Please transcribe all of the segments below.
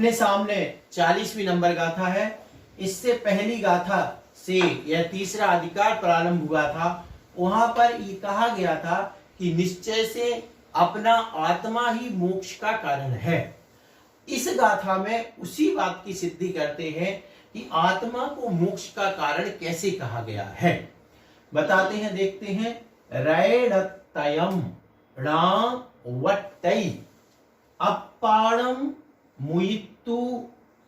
अपने सामने 40वीं नंबर गाथा है। इससे पहली गाथा से यह तीसरा अधिकार प्रारंभ हुआ था। वहां पर ये कहा गया था कि निश्चय से अपना आत्मा ही मोक्ष का कारण है। इस गाथा में उसी बात की सिद्धि करते हैं कि आत्मा को मोक्ष का कारण कैसे कहा गया है। बताते हैं, देखते हैं। रैणतयम णावट्टै अप्पाणम मुयित्तु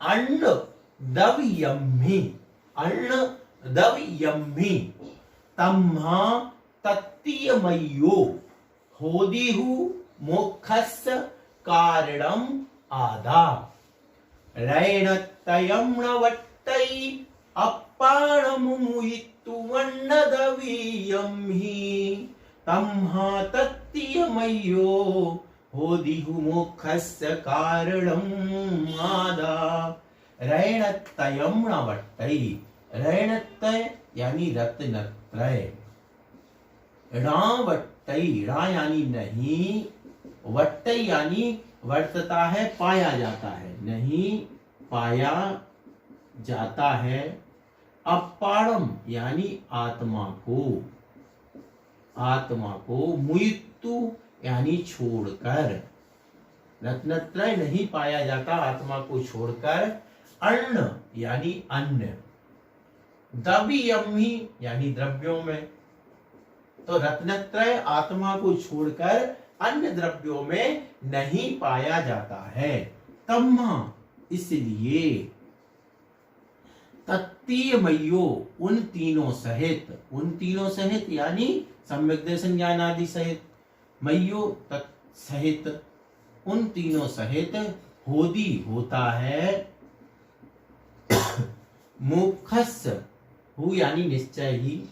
अण्ण दव्यम्हि तम्हा तत्तीयमय्यो होदिहु मोक्षस्य कारणम आदा। रैणतयम्णवट्टै अप्पाणमुयित्तु अण्ण दव्यम्हि तम्हा तत्तीयमय्यो होदिहु मोक्षस्य कारणम आदा। रैणतयम्णवट्टै, रैणतय यानी रत्नत्रय, णावट्टै, णा यानी नहीं, वट्टै यानी वर्तता है, पाया जाता है, नहीं पाया जाता है। अपारम यानी आत्मा को, मुयित्तु यानी छोड़कर, रत्नत्रय नहीं पाया जाता आत्मा को छोड़कर, अन्न यानी अन्न, द्रव्यम्हि यानी द्रव्यों में। तो रत्नत्रय आत्मा को छोड़कर अन्य द्रव्यों में नहीं पाया जाता है। तम्मा इसलिए, तत्तीयमय्यो उन तीनों सहित यानी सम्यक दर्शन ज्ञान आदि सहित, मय्यो तत्सहित, उन तीनों सहित, होदी होता है, मोक्षस्य हु यानी निश्चय ही,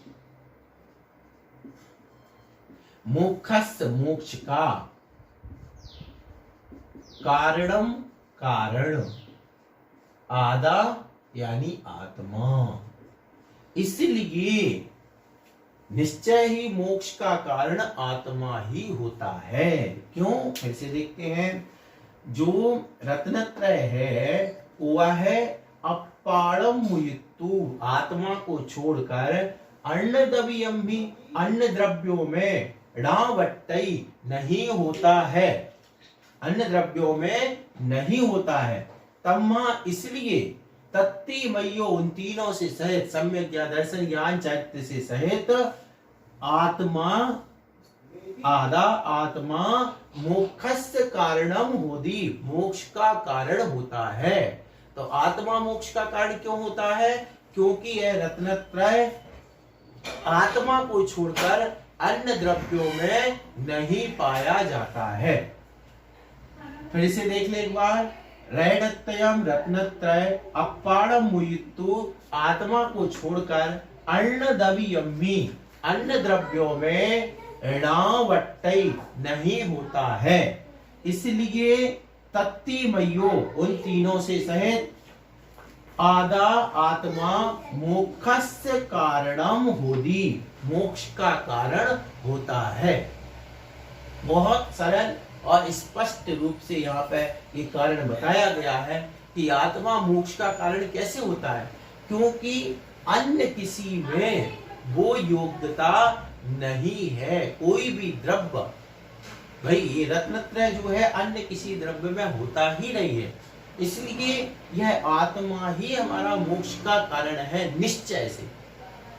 मोक्षस्य मोक्ष का, कारणम कारण, आदा यानी आत्मा। इसलिए निश्चय ही मोक्ष का कारण आत्मा ही होता है। क्यों? फिर से देखते हैं। जो रत्नत्रय है वह है अपारम मुयित्तु, आत्मा को छोड़कर, अन्न दव्यम्हि अन्य द्रव्यों में, णावट्टै नहीं होता है, अन्य द्रव्यों में नहीं होता है। तम्मा इसलिए, तत्तीमय्यो उन तीनों से सहित, सम्यक ज्ञान दर्शन ज्ञान चैत्य से सहित, आत्मा आदा आत्मा मोक्षस्य कारणम होदी, मोक्ष का कारण होता है। तो आत्मा मोक्ष का कारण क्यों होता है? क्योंकि यह रत्नत्रय आत्मा को छोड़कर अन्य द्रव्यों में नहीं पाया जाता है। फिर से देख ले एक बार। रैणतयम रत्नत्रय अपारम मुयित्तु, आत्मा को छोड़कर, अन्न दव्यम्हि अन्य द्रव्यों में, णावट्टै नहीं होता है। इसलिए तत्तीमय्यो उन तीनों से सहित, आदा आत्मा मोक्षस्य कारणम होदी मोक्ष का कारण होता है। बहुत सरल और स्पष्ट रूप से यहाँ पे ये कारण बताया गया है कि आत्मा मोक्ष का कारण कैसे होता है। क्योंकि अन्य किसी में वो योग्यता नहीं है। कोई भी द्रव्य, भाई ये रत्नत्रय जो है अन्य किसी द्रव्य में होता ही नहीं है। इसलिए यह आत्मा ही हमारा मोक्ष का कारण है निश्चय से।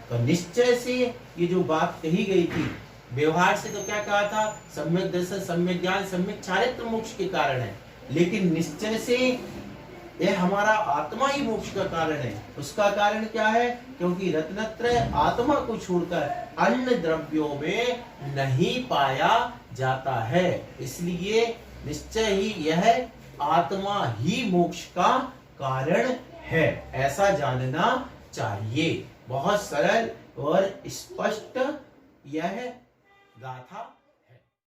तो निश्चय से ये जो बात कही गई थी, व्यवहार से तो क्या कहा था? सम्यक दर्शन, सम्यक ज्ञान, सम्यक चारित्र मोक्ष के कारण है। लेकिन निश्चय से यह हमारा आत्मा ही मोक्ष का कारण है। उसका कारण क्या है? क्योंकि रत्नत्रय आत्मा को छोड़कर अन्य द्रव्यों में नहीं पाया जाता है। इसलिए निश्चय ही यह आत्मा ही मोक्ष का कारण है, ऐसा जानना चाहिए। बहुत सरल और स्पष्ट यह गाथा